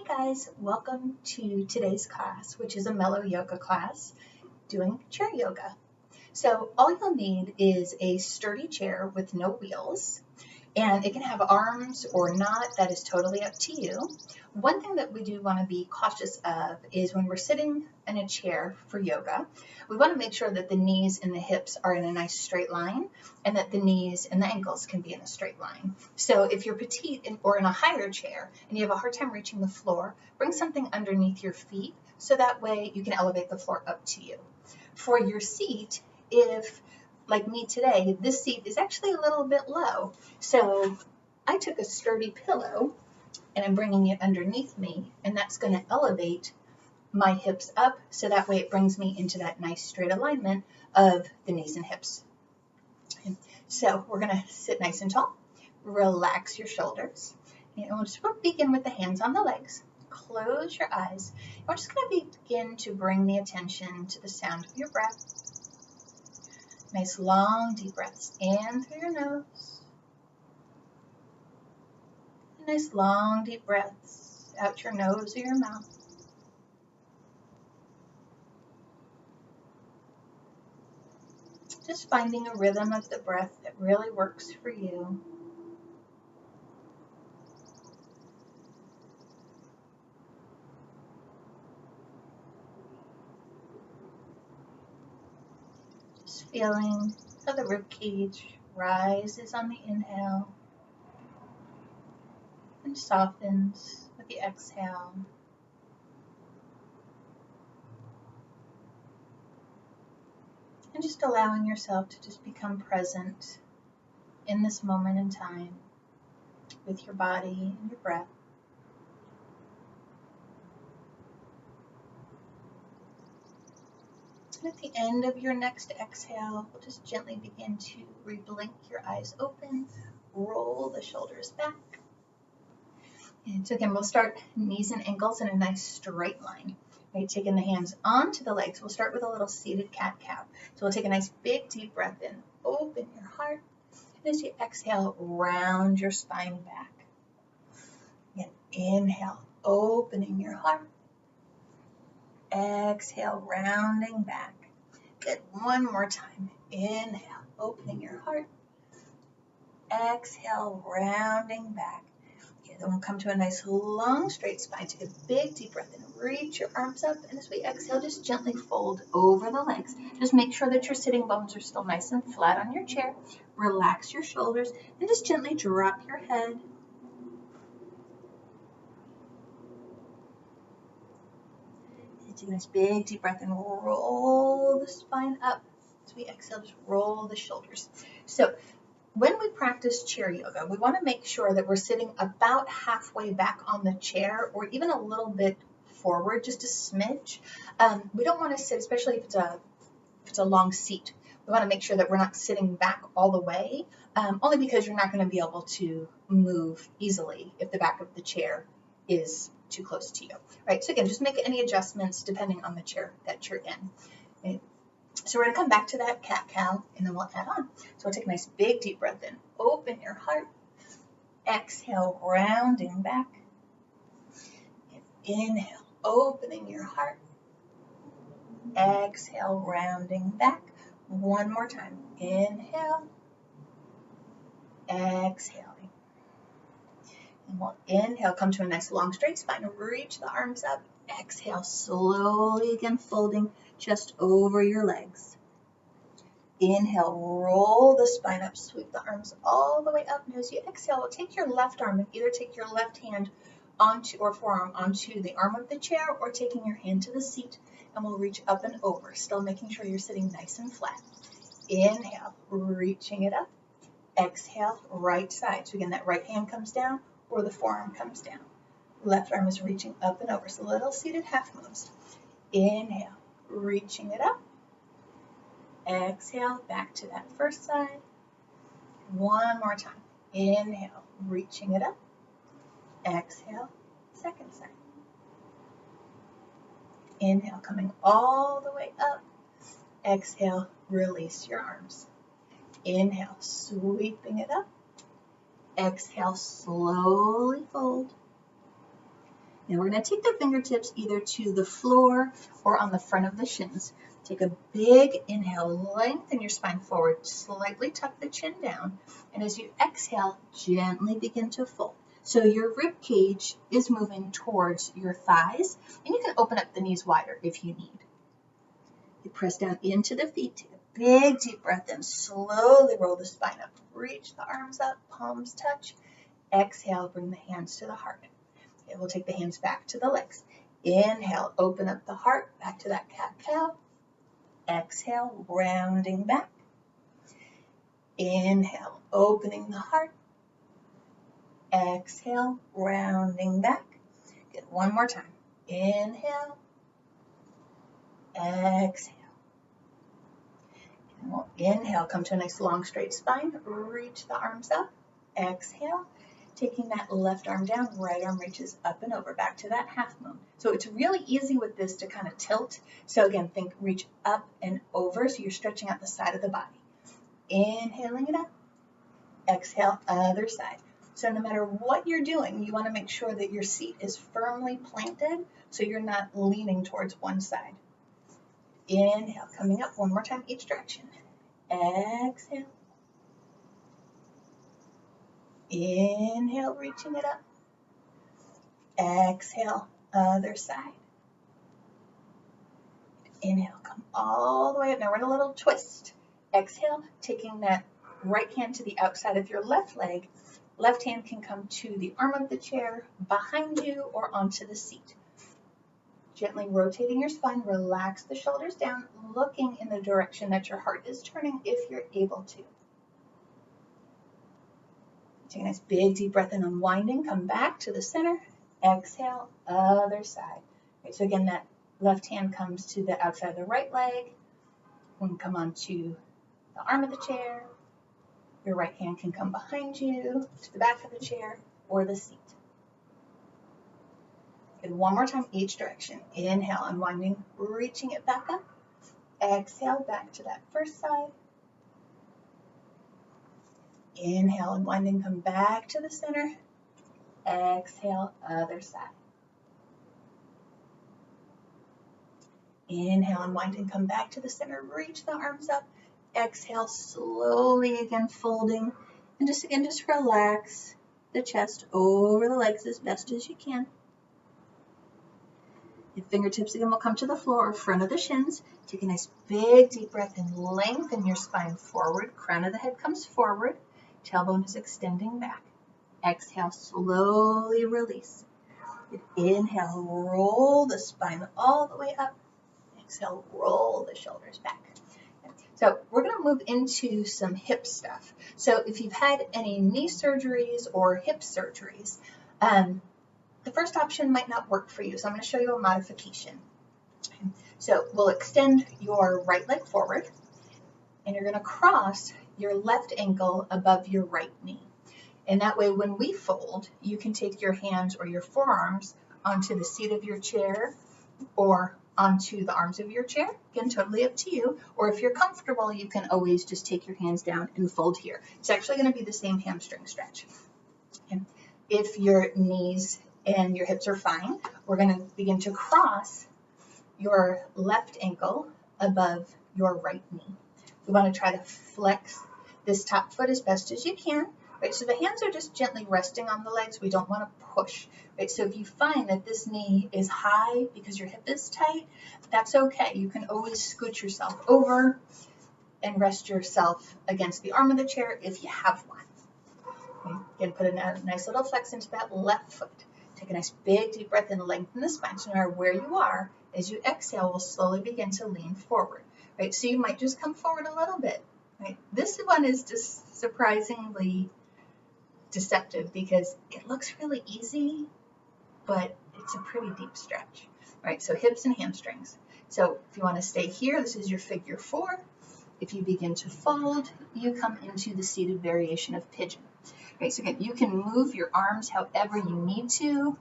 guys, welcome to today's class, which is a mellow yoga class doing chair yoga. So all you'll need is a sturdy chair with no wheels, and it can have arms or not. That is totally up to you. One thing that we do want to be cautious of is when we're sitting in a chair for yoga, we want to make sure that the knees and the hips are in a nice straight line and that the knees and the ankles can be in a straight line. So if you're petite or in a higher chair and you have a hard time reaching the floor, bring something underneath your feet so that way you can elevate the floor up to you. For your seat, if like me today, this seat is actually a little bit low. So I took a sturdy pillow and I'm bringing it underneath me, and that's going to elevate my hips up so that way it brings me into that nice straight alignment of the knees and hips. So we're going to sit nice and tall, relax your shoulders, and we'll just begin with the hands on the legs. Close your eyes. We're just going to begin to bring the attention to the sound of your breath. Nice long deep breaths in through your nose. Nice long deep breaths out your nose or your mouth. Just finding a rhythm of the breath that really works for you. Just feeling how the rib cage rises on the inhale and softens with the exhale. And just allowing yourself to just become present in this moment in time with your body and your breath. And at the end of your next exhale, we'll just gently begin to re-blink your eyes open, roll the shoulders back. And so again, we'll start knees and ankles in a nice straight line. Right, taking the hands onto the legs. We'll start with a little seated cat-cow. So we'll take a nice big deep breath in. Open your heart. And as you exhale, round your spine back. Again, inhale, opening your heart. Exhale, rounding back. Good. One more time. Inhale, opening your heart. Exhale, rounding back. Then we'll come to a nice long straight spine. Take a big deep breath in. Reach your arms up. And as we exhale, just gently fold over the legs. Just make sure that your sitting bones are still nice and flat on your chair. Relax your shoulders and just gently drop your head. Take a nice big deep breath and roll the spine up. As we exhale, just roll the shoulders. So when we practice chair yoga, we want to make sure that we're sitting about halfway back on the chair or even a little bit forward, just a smidge. We don't want to sit, especially if it's a long seat. We want to make sure that we're not sitting back all the way, only because you're not going to be able to move easily if the back of the chair is too close to you. Right? So again, just make any adjustments depending on the chair that you're in. Okay? So we're going to come back to that cat-cow, and then we'll add on. So we'll take a nice big deep breath in. Open your heart. Exhale, rounding back. Inhale, opening your heart. Exhale, rounding back. One more time. Inhale. Exhaling. And we'll inhale, come to a nice long straight spine. Reach the arms up. Exhale, slowly again folding just over your legs. Inhale, roll the spine up, sweep the arms all the way up. And as you exhale, take your left arm and either take your left hand onto or forearm onto the arm of the chair or taking your hand to the seat, and we'll reach up and over, still making sure you're sitting nice and flat. Inhale, reaching it up. Exhale, right side. So again, that right hand comes down or the forearm comes down. Left arm is reaching up and over. So little seated half moves. Inhale, reaching it up. Exhale, back to that first side. One more time. Inhale, reaching it up. Exhale, second side. Inhale, coming all the way up. Exhale, release your arms. Inhale, sweeping it up. Exhale, slowly fold. And we're going to take the fingertips either to the floor or on the front of the shins. Take a big inhale, lengthen your spine forward, slightly tuck the chin down, and as you exhale, gently begin to fold. So your rib cage is moving towards your thighs, and you can open up the knees wider if you need. You press down into the feet, take a big deep breath in, slowly roll the spine up, reach the arms up, palms touch. Exhale, bring the hands to the heart. Okay, we'll take the hands back to the legs. Inhale, open up the heart, back to that cat-cow. Exhale, rounding back. Inhale, opening the heart. Exhale, rounding back. Good, one more time. Inhale. Exhale. And we'll inhale, come to a nice long straight spine. Reach the arms up. Exhale. Taking that left arm down, right arm reaches up and over, back to that half moon. So it's really easy with this to kind of tilt. So again, think reach up and over, so you're stretching out the side of the body. Inhaling it up. Exhale, other side. So no matter what you're doing, you want to make sure that your seat is firmly planted so you're not leaning towards one side. Inhale, coming up one more time each direction. Exhale. Inhale, reaching it up. Exhale, other side. Inhale, come all the way up. Now we're in a little twist. Exhale, taking that right hand to the outside of your left leg. Left hand can come to the arm of the chair, behind you, or onto the seat. Gently rotating your spine, relax the shoulders down, looking in the direction that your heart is turning if you're able to. Take a nice big deep breath in, unwinding, come back to the center, exhale, other side. Okay, so again, that left hand comes to the outside of the right leg, and come onto the arm of the chair. Your right hand can come behind you, to the back of the chair, or the seat. Good, one more time, each direction. Inhale, unwinding, reaching it back up. Exhale, back to that first side. Inhale, unwinding, come back to the center. Exhale, other side. Inhale, unwinding, come back to the center. Reach the arms up. Exhale, slowly again folding. And just relax the chest over the legs as best as you can. Your fingertips again will come to the floor or front of the shins. Take a nice big deep breath and lengthen your spine forward. Crown of the head comes forward. Tailbone is extending back. Exhale, slowly release. Inhale, roll the spine all the way up. Exhale, roll the shoulders back. So we're going to move into some hip stuff. So if you've had any knee surgeries or hip surgeries, the first option might not work for you. So I'm going to show you a modification. So we'll extend your right leg forward, and you're going to cross your left ankle above your right knee. And that way, when we fold, you can take your hands or your forearms onto the seat of your chair or onto the arms of your chair. Again, totally up to you. Or if you're comfortable, you can always just take your hands down and fold here. It's actually going to be the same hamstring stretch. And if your knees and your hips are fine, we're going to begin to cross your left ankle above your right knee. We want to try to flex this top foot as best as you can. Right, so the hands are just gently resting on the legs. We don't want to push. Right, so if you find that this knee is high because your hip is tight, that's okay. You can always scoot yourself over and rest yourself against the arm of the chair if you have one. Okay, again, put a nice little flex into that left foot. Take a nice big deep breath and lengthen the spine. So no matter where you are, as you exhale, we'll slowly begin to lean forward. Right, so you might just come forward a little bit. Right, this one is just surprisingly deceptive because it looks really easy, but it's a pretty deep stretch. Right, so hips and hamstrings. So if you want to stay here, this is your figure 4. If you begin to fold, you come into the seated variation of pigeon. Right, so again, you can move your arms however you need to.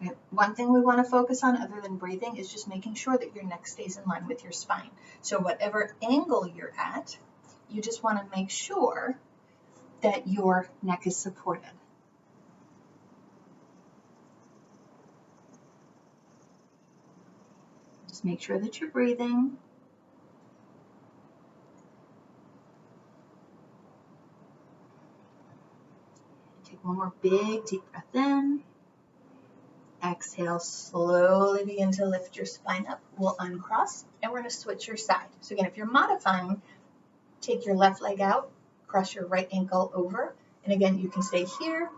Right, one thing we want to focus on other than breathing is just making sure that your neck stays in line with your spine. So whatever angle you're at, you just want to make sure that your neck is supported. Just make sure that you're breathing. Take one more big deep breath in. Exhale, slowly begin to lift your spine up. We'll uncross and we're going to switch your side. So again, if you're modifying, take your left leg out, cross your right ankle over. And again, you can stay here,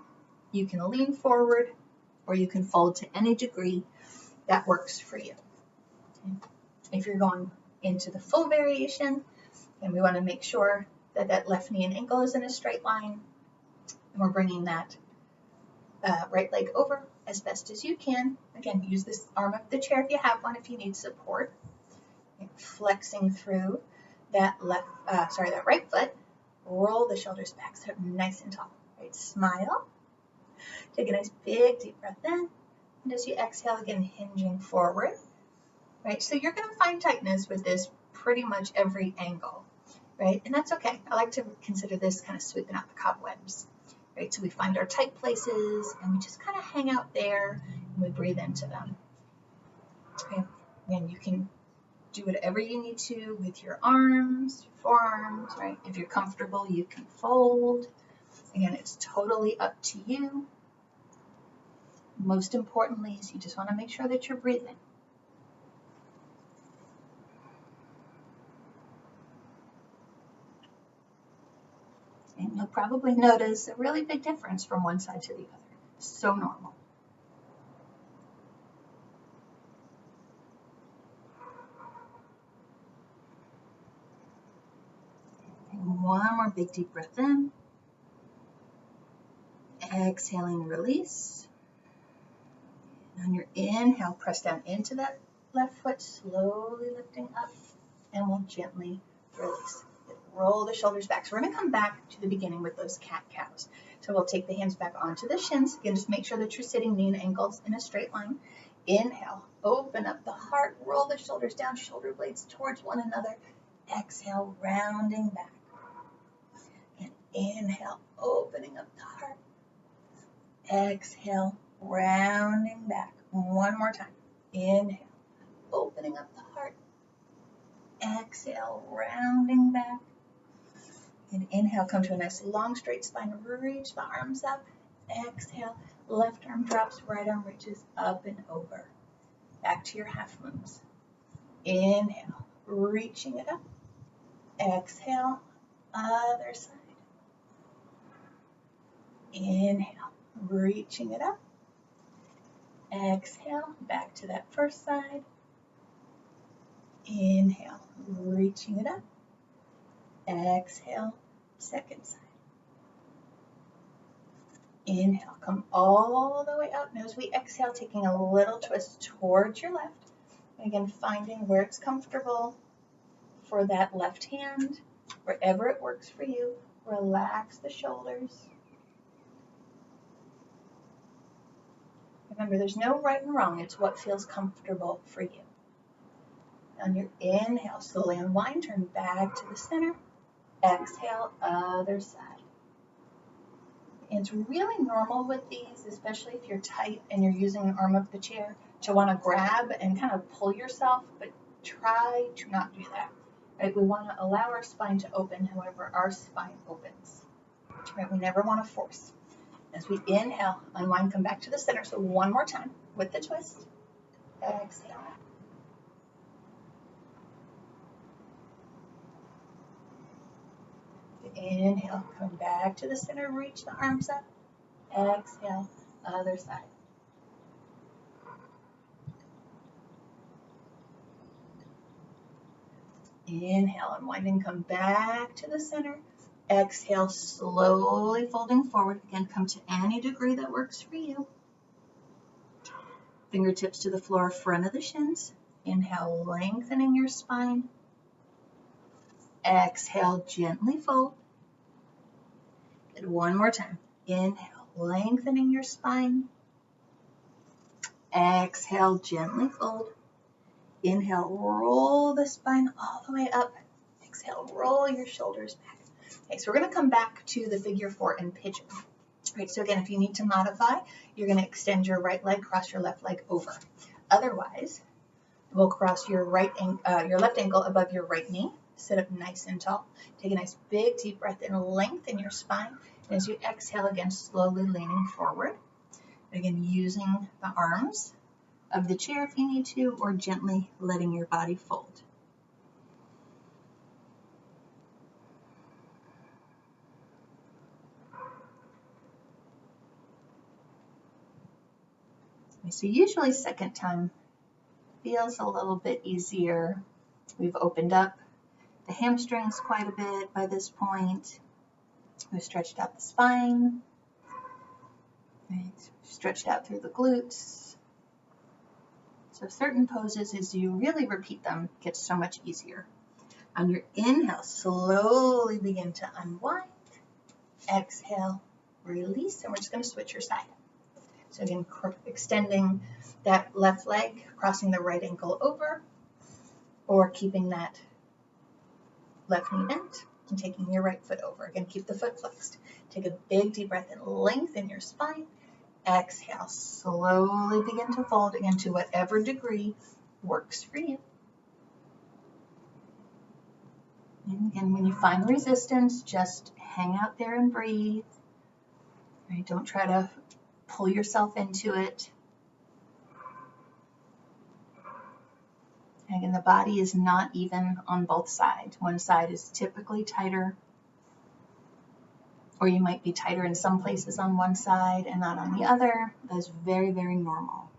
you can lean forward, or you can fold to any degree that works for you. Okay. If you're going into the full variation, and we want to make sure that that left knee and ankle is in a straight line, and we're bringing that right leg over as best as you can. Again, use this arm of the chair if you have one, if you need support. Okay. Flexing through that that right foot. Roll the shoulders back, sit up nice and tall. Right, smile. Take a nice big deep breath in, and as you exhale, again, hinging forward. Right, so you're going to find tightness with this pretty much every angle, right? And that's okay. I like to consider this kind of sweeping out the cobwebs. Right, so we find our tight places and we just kind of hang out there and we breathe into them. Okay, and you can do whatever you need to with your arms, your forearms, right? If you're comfortable, you can fold. Again, it's totally up to you. Most importantly is you just want to make sure that you're breathing. And you'll probably notice a really big difference from one side to the other. So normal. And one more big deep breath in. Exhaling, release. And on your inhale, press down into that left foot, slowly lifting up, and we'll gently release. Roll the shoulders back. So we're going to come back to the beginning with those cat-cows. So we'll take the hands back onto the shins. Again, just make sure that you're sitting knee and ankles in a straight line. Inhale, open up the heart, roll the shoulders down, shoulder blades towards one another. Exhale, rounding back. And inhale, opening up the heart. Exhale, rounding back. One more time. Inhale, opening up the heart. Exhale, rounding back. And inhale, come to a nice long straight spine. Reach the arms up. Exhale, left arm drops, right arm reaches up and over. Back to your half moons. Inhale, reaching it up. Exhale, other side. Inhale, reaching it up. Exhale, back to that first side. Inhale, reaching it up. Exhale, second side. Inhale, come all the way out. And as we exhale, taking a little twist towards your left. Again, finding where it's comfortable for that left hand, wherever it works for you. Relax the shoulders. Remember, there's no right and wrong. It's what feels comfortable for you. On your inhale, slowly unwind, turn back to the center. Exhale, other side. And it's really normal with these, especially if you're tight and you're using an arm of the chair, to want to grab and kind of pull yourself, but try to not do that. Right? We want to allow our spine to open however our spine opens. Right? We never want to force. As we inhale, unwind, come back to the center. So one more time with the twist. Exhale. Inhale, come back to the center, reach the arms up. Exhale, other side. Inhale, unwind and come back to the center. Exhale, slowly folding forward. Again, come to any degree that works for you. Fingertips to the floor, front of the shins. Inhale, lengthening your spine. Exhale, gently fold. And one more time. Inhale, lengthening your spine. Exhale, gently fold. Inhale, roll the spine all the way up. Exhale, roll your shoulders back. Okay, so we're going to come back to the figure four and pigeon. Right, so again, if you need to modify, you're going to extend your right leg, cross your left leg over. Otherwise, We'll cross your your left ankle above your right knee. Sit up nice and tall. Take a nice big deep breath in, lengthen your spine. And as you exhale again, slowly leaning forward. Again, using the arms of the chair if you need to, or gently letting your body fold. So usually second time feels a little bit easier. We've opened up the hamstrings quite a bit by this point. We've stretched out the spine, right? Stretched out through the glutes. So certain poses, as you really repeat them, get so much easier. On your inhale, slowly begin to unwind. Exhale, release, and we're just going to switch your side. So again, extending that left leg, crossing the right ankle over, or keeping that left knee bent and taking your right foot over. Again, keep the foot flexed. Take a big deep breath and lengthen your spine. Exhale, slowly begin to fold again to whatever degree works for you. And again, when you find resistance, just hang out there and breathe. Right? Don't try to pull yourself into it. And again, the body is not even on both sides. One side is typically tighter, or you might be tighter in some places on one side and not on the other. That's very, very normal.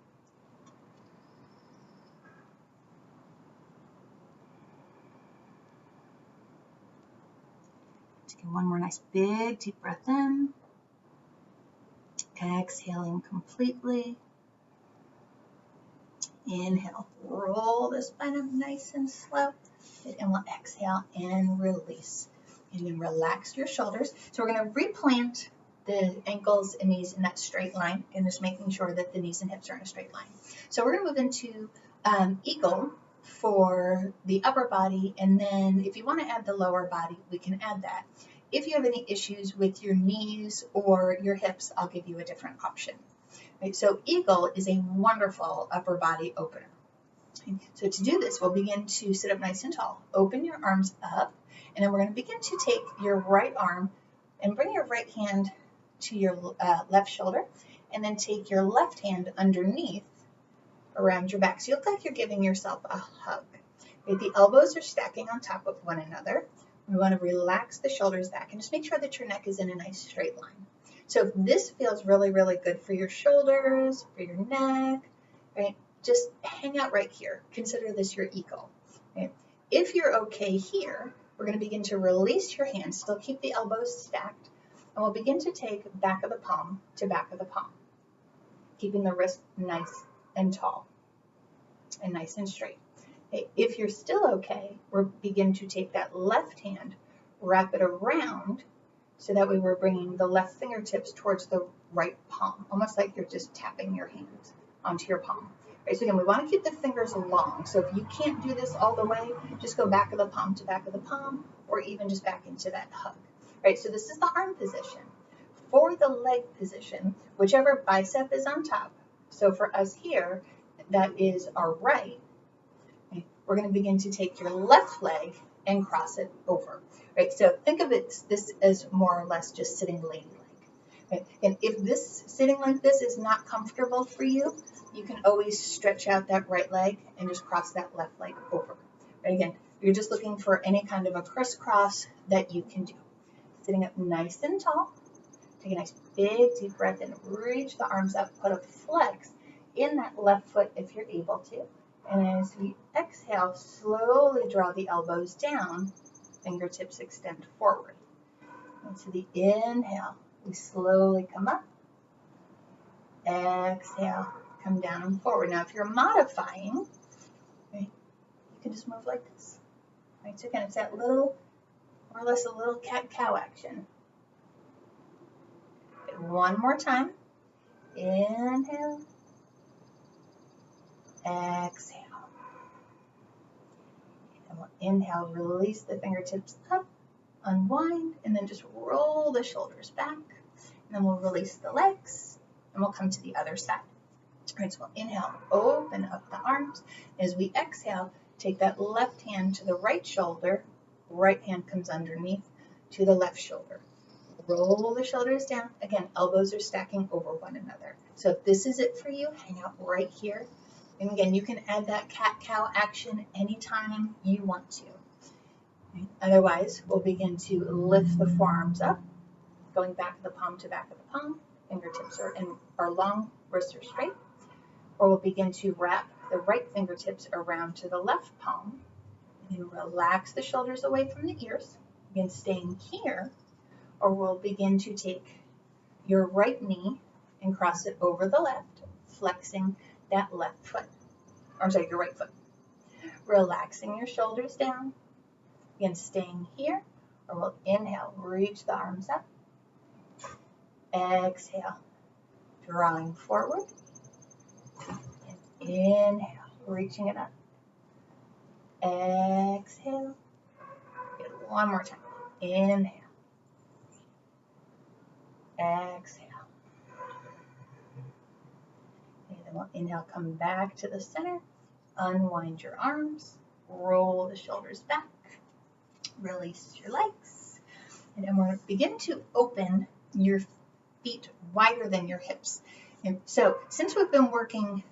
Take one more nice big deep breath in. Exhaling completely. Inhale, roll the spine up nice and slow. And we'll exhale and release. And then relax your shoulders. So we're going to replant the ankles and knees in that straight line, and just making sure that the knees and hips are in a straight line. So we're going to move into eagle for the upper body, and then if you want to add the lower body, we can add that. If you have any issues with your knees or your hips, I'll give you a different option. Right? So eagle is a wonderful upper body opener. So to do this, we'll begin to sit up nice and tall. Open your arms up, and then we're going to begin to take your right arm and bring your right hand to your left shoulder, and then take your left hand underneath around your back. So you look like you're giving yourself a hug. Right? The elbows are stacking on top of one another. We want to relax the shoulders back and just make sure that your neck is in a nice straight line. So if this feels really, really good for your shoulders, for your neck, right? Just hang out right here. Consider this your eagle. Right? If you're okay here, we're going to begin to release your hands. Still keep the elbows stacked. And we'll begin to take back of the palm to back of the palm, keeping the wrist nice and tall and nice and straight. Okay. If you're still okay, we'll begin to take that left hand, wrap it around, so that way we're bringing the left fingertips towards the right palm, almost like you're just tapping your hand onto your palm. Right, so again, we want to keep the fingers long. So if you can't do this all the way, just go back of the palm to back of the palm, or even just back into that hug. Right, so this is the arm position. For the leg position, whichever bicep is on top, so for us here, that is our right, okay, we're going to begin to take your left leg and cross it over. Right, so think of this as more or less just sitting ladylike. Right? And if this sitting like this is not comfortable for you, you can always stretch out that right leg and just cross that left leg over. Right, again, you're just looking for any kind of a crisscross that you can do. Sitting up nice and tall. Take a nice big deep breath and reach the arms up. Put a flex in that left foot if you're able to. And as we exhale, slowly draw the elbows down. Fingertips extend forward. And to the inhale, we slowly come up. Exhale, come down and forward. Now, if you're modifying, right, you can just move like this. Right, so again, it's that little, more or less a little cat-cow action. Okay, one more time. Inhale. Exhale. And we'll inhale, release the fingertips up, unwind, and then just roll the shoulders back. And then we'll release the legs, and we'll come to the other side. All right, so we'll inhale, open up the arms. As we exhale, take that left hand to the right shoulder. Right hand comes underneath to the left shoulder. Roll the shoulders down. Again, elbows are stacking over one another. So if this is it for you, hang out right here. And again, you can add that cat-cow action anytime you want to. Okay. Otherwise, we'll begin to lift the forearms up, going back of the palm to back of the palm. Fingertips are long, wrists are straight. Or we'll begin to wrap the right fingertips around to the left palm. And then relax the shoulders away from the ears. Again, staying here. Or we'll begin to take your right knee and cross it over the left, flexing that left foot. Or sorry, your right foot. Relaxing your shoulders down. Again, staying here. Or we'll inhale, reach the arms up. Exhale, drawing forward. And inhale, reaching it up. Exhale. Good. One more time. Inhale. Exhale. And then we'll inhale, come back to the center. Unwind your arms. Roll the shoulders back. Release your legs. And then we're going to begin to open your feet wider than your hips. And so since we've been working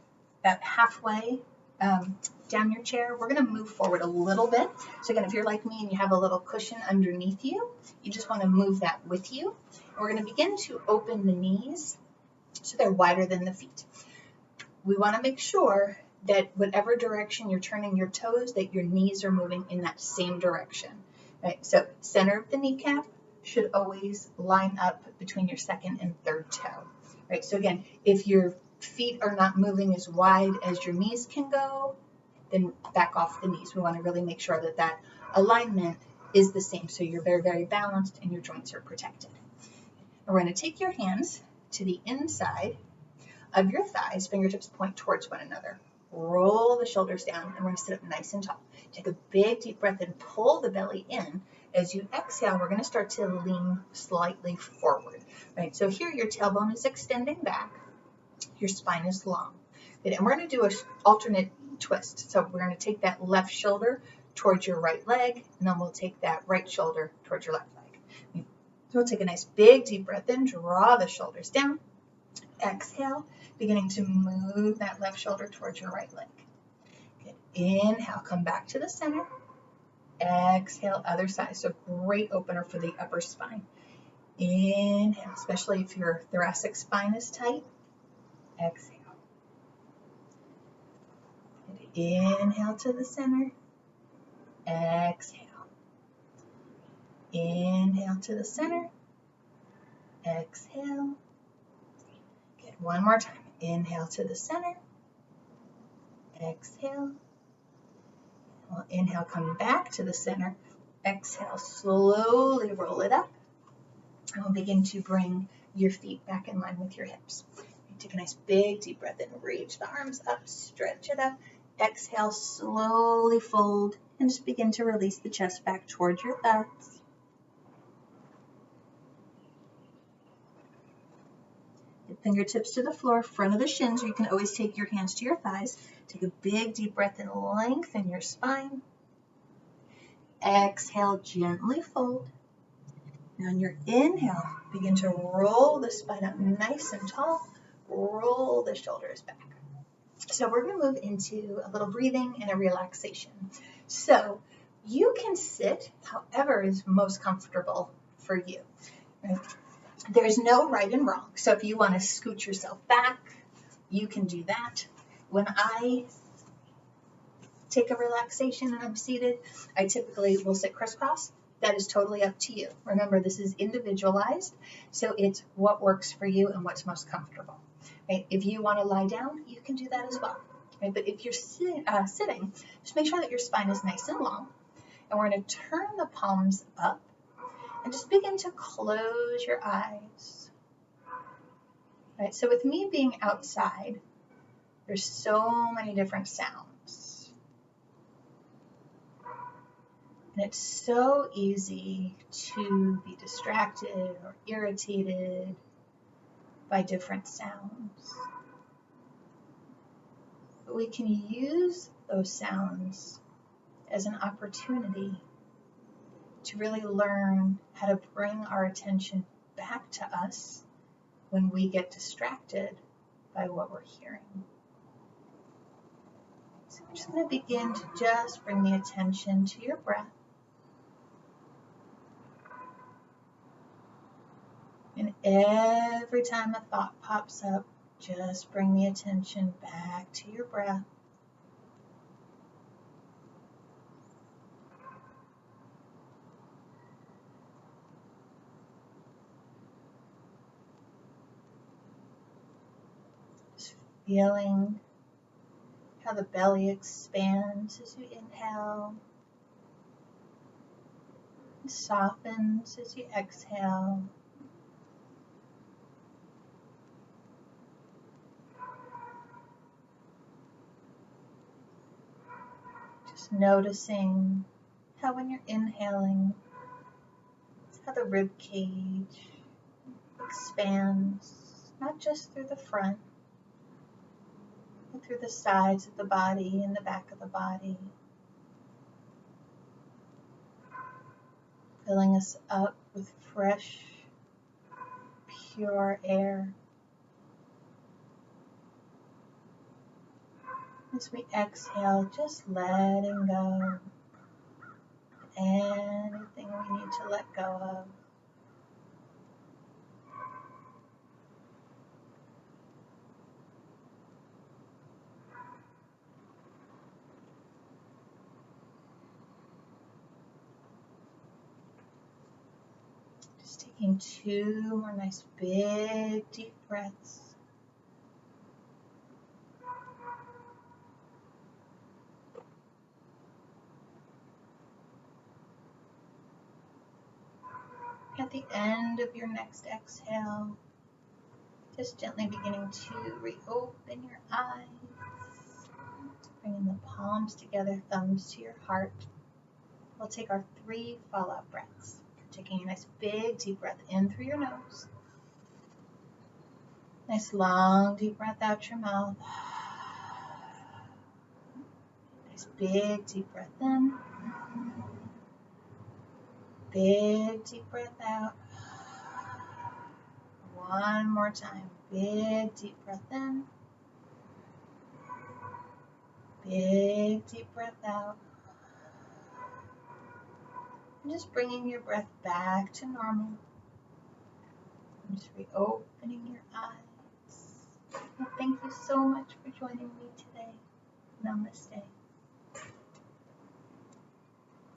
about halfway down your chair, we're going to move forward a little bit. So again, if you're like me and you have a little cushion underneath you, you just want to move that with you. And we're going to begin to open the knees so they're wider than the feet. We want to make sure that whatever direction you're turning your toes, that your knees are moving in that same direction. Right? So center of the kneecap should always line up between your second and third toe. Right? So again, if your feet are not moving as wide as your knees can go, then back off the knees. We want to really make sure that that alignment is the same, so you're very, very balanced and your joints are protected. And we're going to take your hands to the inside of your thighs, fingertips point towards one another. Roll the shoulders down, and we're going to sit up nice and tall. Take a big deep breath and pull the belly in. As you exhale, we're going to start to lean slightly forward. Right? So here your tailbone is extending back. Your spine is long. Good. And we're going to do an alternate twist. So we're going to take that left shoulder towards your right leg, and then we'll take that right shoulder towards your left leg. So we'll take a nice big deep breath in, draw the shoulders down. Exhale, beginning to move that left shoulder towards your right leg. Good. Inhale, come back to the center. Exhale, other side. So great opener for the upper spine. Inhale, especially if your thoracic spine is tight. Exhale. Good. Inhale to the center. Exhale. Inhale to the center. Exhale. Good. One more time. Inhale to the center. Exhale. We'll inhale, come back to the center. Exhale, slowly roll it up. And we'll begin to bring your feet back in line with your hips. Take a nice big deep breath in. Reach the arms up, stretch it up. Exhale, slowly fold, and just begin to release the chest back towards your thighs. Fingertips to the floor, front of the shins, or you can always take your hands to your thighs. Take a big deep breath and lengthen your spine. Exhale, gently fold. Now on your inhale, begin to roll the spine up nice and tall. Roll the shoulders back. So we're going to move into a little breathing and a relaxation. So you can sit however is most comfortable for you. Right? There's no right and wrong. So if you want to scoot yourself back, you can do that. When I take a relaxation and I'm seated, I typically will sit crisscross. That is totally up to you. Remember, this is individualized, so it's what works for you and what's most comfortable. Right? If you want to lie down, you can do that as well. Right? But if you're sitting, just make sure that your spine is nice and long. And we're going to turn the palms up. And just begin to close your eyes. Right, so with me being outside, there's so many different sounds. And it's so easy to be distracted or irritated by different sounds. we can use those sounds as an opportunity to really learn how to bring our attention back to us when we get distracted by what we're hearing. So we're just going to begin to just bring the attention to your breath. And every time a thought pops up, just bring the attention back to your breath. Just feeling how the belly expands as you inhale and softens as you exhale. Just noticing how when you're inhaling, how the rib cage expands, not just through the front, but through the sides of the body and the back of the body, filling us up with fresh, pure air. As we exhale, just letting go of anything we need to let go of. Just taking 2 more nice big deep breaths. At the end of your next exhale, just gently beginning to reopen your eyes, bringing the palms together, thumbs to your heart. We'll take our 3 fallout breaths. Taking a nice big deep breath in through your nose. Nice long deep breath out your mouth. Nice big deep breath in. Big deep breath out. One more time. Big deep breath in. Big deep breath out. And just bringing your breath back to normal. And just reopening your eyes. And thank you so much for joining me today. Namaste.